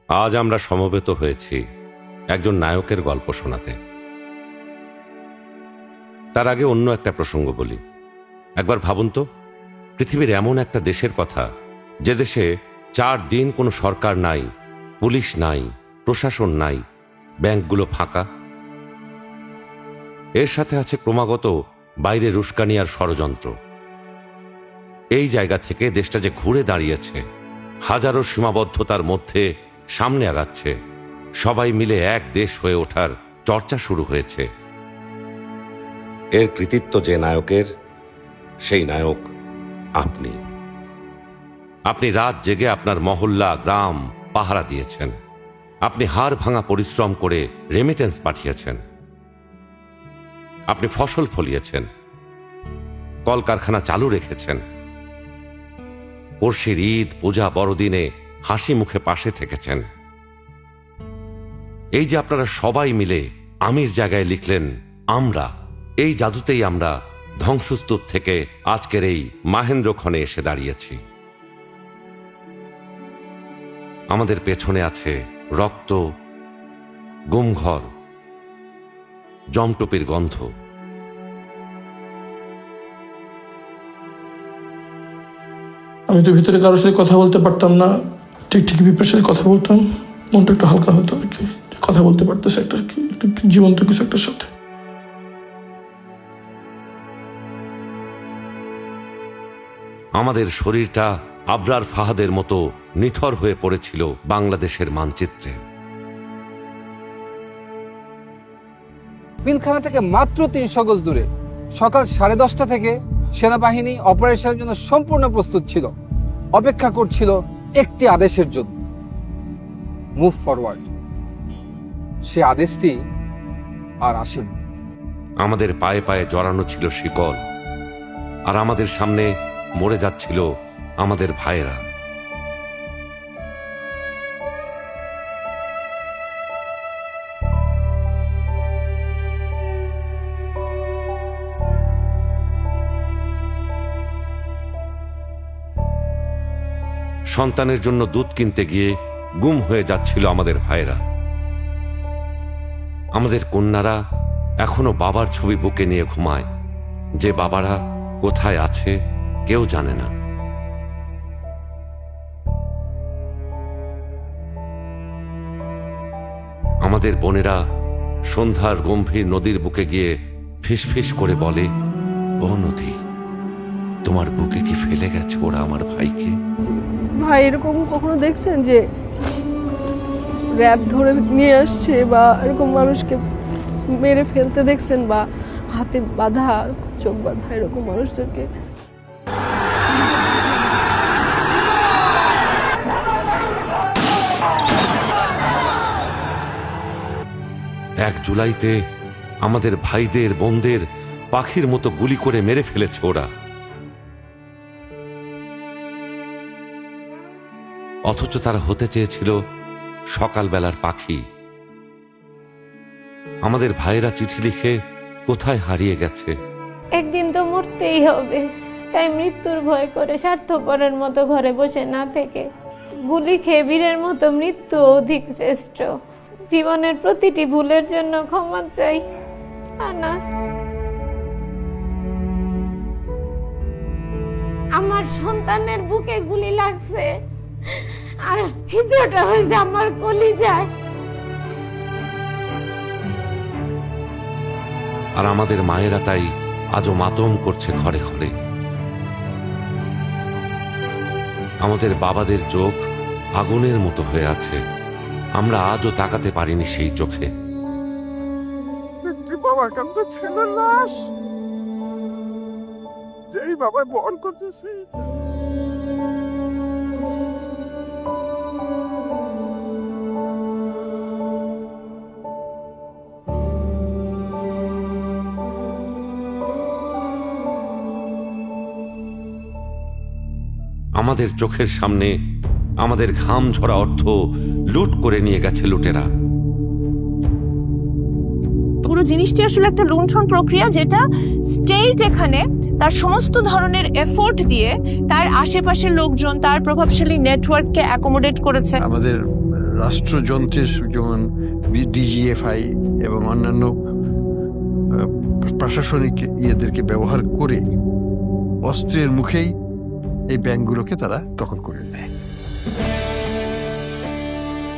আজ আমরা সমবেত হয়েছি একজন নায়কের গল্প শোনাতে। তার আগে অন্য একটা প্রসঙ্গ বলি। একবার ভাবুন তো, পৃথিবীর এমন একটা দেশের কথা যে দেশে 4 দিন কোনো সরকার নাই, পুলিশ নাই, প্রশাসন নাই, ব্যাংকগুলো ফাঁকা। এর সাথে আছে ক্রমাগত বাইরে উস্কানি আর ষড়যন্ত্র। এই জায়গা থেকে দেশটা যে ঘুরে দাঁড়িয়েছে, হাজারো সীমাবদ্ধতার মধ্যে সামনে আগাচ্ছে, সবাই মিলে এক দেশ হয়ে ওঠার চর্চা শুরু হয়েছে। এর কৃতিত্ব যে নায়কের, সেই নায়ক আপনি। আপনি রাত জেগে আপনার মহল্লা, গ্রাম পাহারা দিয়েছেন। আপনি হাড় ভাঙা পরিশ্রম করে রেমিটেন্স পাঠিয়েছেন। আপনি ফসল ফলিয়েছেন, কলকারখানা চালু রেখেছেন। পড়শির ঈদ, পূজা, বড়দিনে হাসি মুখে পাশে থেকেছেন। এই যে আপনারা সবাই মিলে আমির জায়গায় লিখলেন আমরা, এই জাদুতেই আমরা ধ্বংসস্তূপ থেকে আজকের এই মাহেন্দ্রক্ষণে এসে দাঁড়িয়েছি। আমাদের পেছনে আছে রক্ত, গুমঘর, জমটুপির গন্ধ। আমি তো ভিতরে কারোর সাথে কথা বলতে পারতাম না, ঠিক বিপের সাথে কথা বলতাম, মনটা একটু হালকা হতো আর কি। কথা বলতে পারতেছে একটা জীবন্ত কিছু একটার সাথে। আমাদের শরীরটা আবরার ফাহাদের মতো নিথর হয়ে পড়েছিল বাংলাদেশের মানচিত্রে। পিলখানা থেকে মাত্র 300 গজ দূরে সকাল 10:30 থেকে সেনাবাহিনী অপারেশনের জন্য সম্পূর্ণ প্রস্তুত ছিল, অপেক্ষা করছিল একটি আদেশের জন্য, মুভ ফরওয়ার্ড। সে আদেশটি আর আসেনি। আমাদের পায়ে পায়ে জড়ানো ছিল শিকল, আর আমাদের সামনে মরে যাচ্ছিল আমাদের ভাইয়েরা। সন্তানের জন্য দুধ কিনতে গিয়ে গুম হয়ে যাচ্ছিল আমাদের ভাইয়েরা। আমাদের কন্যারা এখনো বাবার ছবি বুকে নিয়ে ঘুমায়, যে বাবারা কোথায় আছে কেউ জানে না। আমাদের বোনেরা সন্ধ্যার গম্ভীর নদীর বুকে গিয়ে ফিসফিস করে বলে, ও নদী, তোমার বুকে কি ফেলে গেছে ওরা আমার ভাইকে? ভাই এরকম কখনো দেখছেন যে র্যাব ধরে নিয়ে আসছে বা এরকম মানুষকে মেরে ফেলতে দেখছেন, বা হাতে বাঁধা, চোখ বাঁধা এরকম মানুষদেরকে? 1 জুলাইতে আমাদের ভাইদের, বোনদের পাখির মতো গুলি করে মেরে ফেলেছে ওরা। অথচ তারা হতে চেয়েছিল সকালবেলার পাখি। আমাদের ভাইয়েরা চিঠি লিখে কোথায় হারিয়ে গেছে। একদিন তো মরতেই হবে, তাই মৃত্যুর ভয় করে স্বার্থপরের মতো ঘরে বসে না থেকে গুলি খেয়ে বীরের মতো মৃত্যু অধিক শ্রেষ্ঠ। জীবনের প্রতিটি ভুলের জন্য ক্ষমা চাই। আনাস, আমার সন্তানের বুকে গুলি লাগছে আর ছিদ্রটা হয়েছে আমার কলিজায়। আর আমাদের মায়েরা তাই আজও মাতম করছে ঘরে ঘরে। আমাদের বাবাদের চোখ আগুনের মতো হয়ে আছে, আমরা আজও তাকাতে পারিনি সেই চোখে। বাবার কাছে ছেলের লাশ, যেই বাবা বহন করছে সেই। আমাদের চোখের সামনে আমাদের ঘাম ঝরা অর্থ লুট করে নিয়ে গেছে লুটেরা। পুরো জিনিসটি আসলে একটা লুণ্ঠন প্রক্রিয়া, যেটা স্টেট এখানে তার সমস্ত ধরনের এফোর্ট দিয়ে তার আশেপাশের লোকজন, তার প্রভাবশালী নেটওয়ার্ককে অ্যাকোমোডেট করেছে। আমাদের রাষ্ট্রযন্ত্রের যেমন ডিজিএফআই এবং অন্যান্য প্রশাসনিক ইয়েদেরকে ব্যবহার করে অস্ত্রের মুখেই এই ব্যাংকগুলোকে তারা দখল করে নেয়।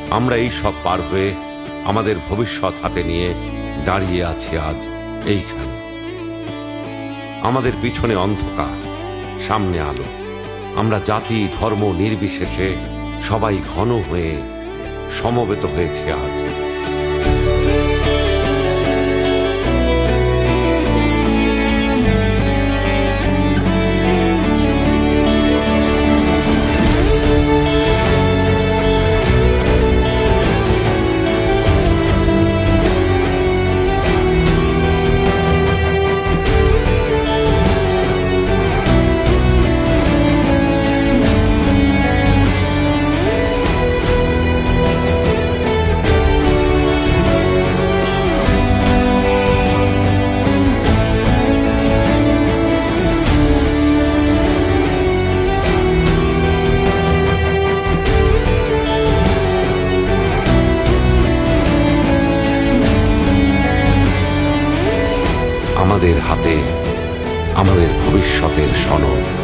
আমরা এই সব পার হয়ে আমাদের ভবিষ্যৎ হাতে নিয়ে দাঁড়িয়ে আছি আজ এইখানে। আমাদের পিছনে অন্ধকার, সামনে আলো। আমরা জাতি ধর্ম নির্বিশেষে সবাই ঘন হয়ে সমবেত হয়েছে আজ। আমাদের হাতে আমাদের ভবিষ্যতের সনদ।